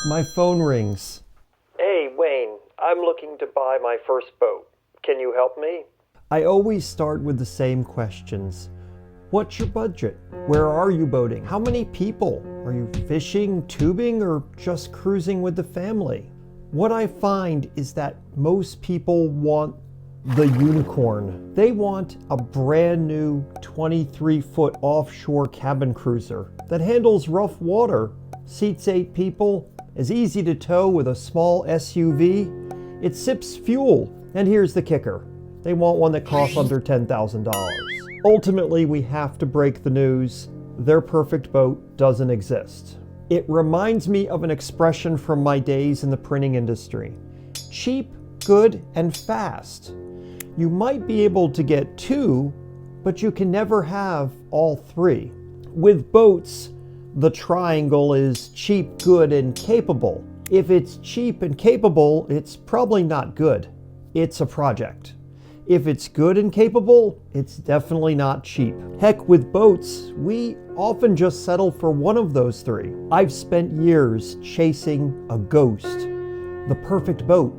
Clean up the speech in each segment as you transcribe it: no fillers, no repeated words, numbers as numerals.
My phone rings. Hey, Wayne, I'm looking to buy my first boat. Can you help me? I always start with the same questions. What's your budget? Where are you boating? How many people? Are you fishing, tubing, or just cruising with the family? What I find is that most people want the unicorn. They want a brand new 23-foot offshore cabin cruiser that handles rough water, seats 8 people, is easy to tow with a small SUV. It sips fuel, and here's the kicker. They want one that costs under $10,000. Ultimately, we have to break the news. Their perfect boat doesn't exist. It reminds me of an expression from my days in the printing industry. Cheap, good, and fast. You might be able to get 2, but you can never have all 3. With boats, the triangle is cheap, good, and capable. If it's cheap and capable, it's probably not good. It's a project. If it's good and capable, it's definitely not cheap. Heck, with boats, we often just settle for one of those 3. I've spent years chasing a ghost, the perfect boat.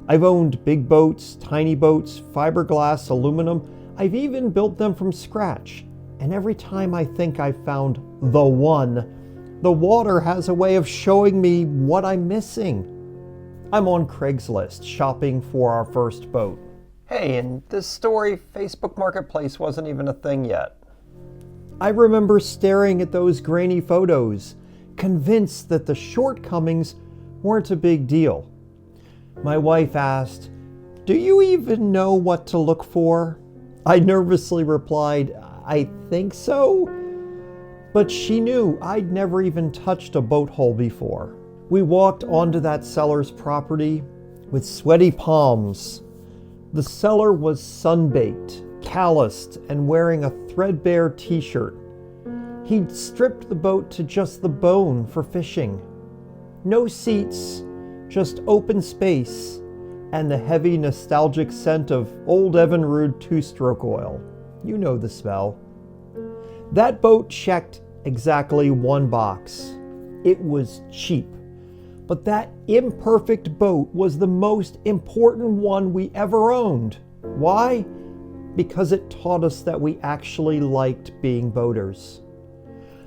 I've owned big boats, tiny boats, fiberglass, aluminum. I've even built them from scratch. And every time I think I've found the one, the water has a way of showing me what I'm missing. I'm on Craigslist shopping for our first boat. Hey, in this story, Facebook Marketplace wasn't even a thing yet. I remember staring at those grainy photos, convinced that the shortcomings weren't a big deal. My wife asked, "Do you even know what to look for?" I nervously replied, "I think so." But she knew I'd never even touched a boat hull before. We walked onto that seller's property with sweaty palms. The seller was sunbaked, calloused, and wearing a threadbare t-shirt. He'd stripped the boat to just the bone for fishing. No seats, just open space, and the heavy nostalgic scent of old Evinrude 2-stroke oil. You know the smell. That boat checked exactly one box. It was cheap. But that imperfect boat was the most important one we ever owned. Why? Because it taught us that we actually liked being boaters.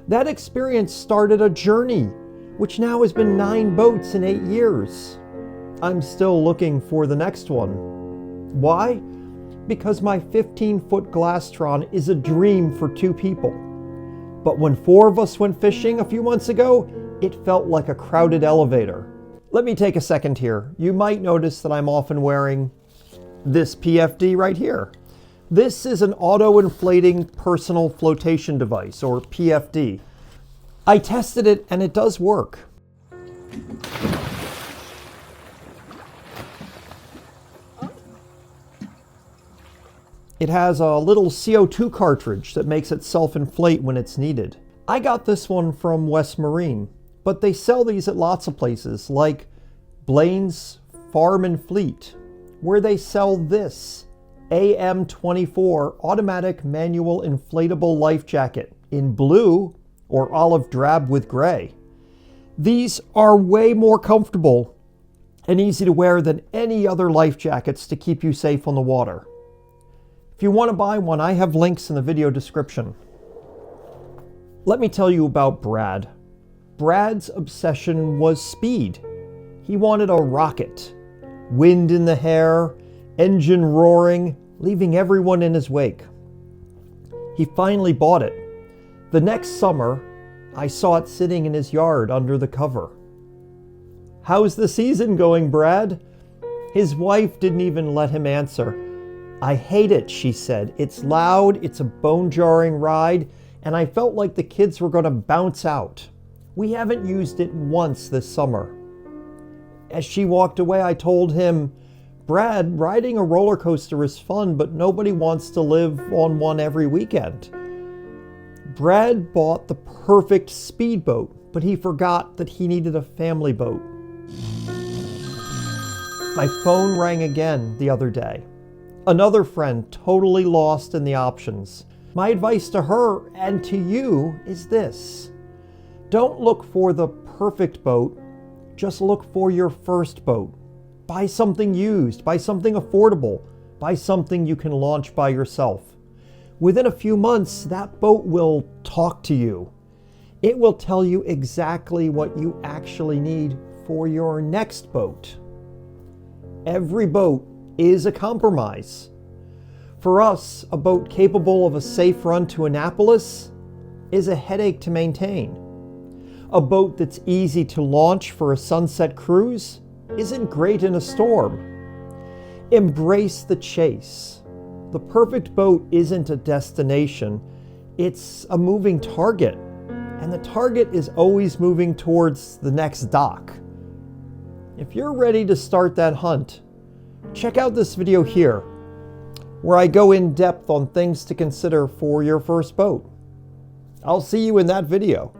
That experience started a journey, which now has been 9 boats in 8 years. I'm still looking for the next one. Why? Because my 15-foot Glastron is a dream for 2 people. But when 4 of us went fishing a few months ago, it felt like a crowded elevator. Let me take a second here. You might notice that I'm often wearing this PFD right here. This is an auto-inflating personal flotation device, or PFD. I tested it and it does work. It has a little CO2 cartridge that makes it self-inflate when it's needed. I got this one from West Marine, but they sell these at lots of places, like Blaine's Farm and Fleet, where they sell this AM24 automatic manual inflatable life jacket in blue or olive drab with gray. These are way more comfortable and easy to wear than any other life jackets to keep you safe on the water. If you want to buy one, I have links in the video description. Let me tell you about Brad. Brad's obsession was speed. He wanted a rocket. Wind in the hair, engine roaring, leaving everyone in his wake. He finally bought it. The next summer, I saw it sitting in his yard under the cover. "How's the season going, Brad?" His wife didn't even let him answer. "I hate it," she said. "It's loud, it's a bone-jarring ride, and I felt like the kids were going to bounce out. We haven't used it once this summer." As she walked away, I told him, "Brad, riding a roller coaster is fun, but nobody wants to live on one every weekend." Brad bought the perfect speedboat, but he forgot that he needed a family boat. My phone rang again the other day. Another friend totally lost in the options. My advice to her and to you is this: don't look for the perfect boat, Just look for your first boat. Buy something used, buy something affordable, buy something you can launch by yourself. Within a few months, that boat will talk to you. It will tell you exactly what you actually need for your next boat. Every boat is a compromise. For us, a boat capable of a safe run to Annapolis is a headache to maintain. A boat that's easy to launch for a sunset cruise isn't great in a storm. Embrace the chase. The perfect boat isn't a destination, it's a moving target. And the target is always moving towards the next dock. If you're ready to start that hunt, check out this video here, where I go in depth on things to consider for your first boat. I'll see you in that video.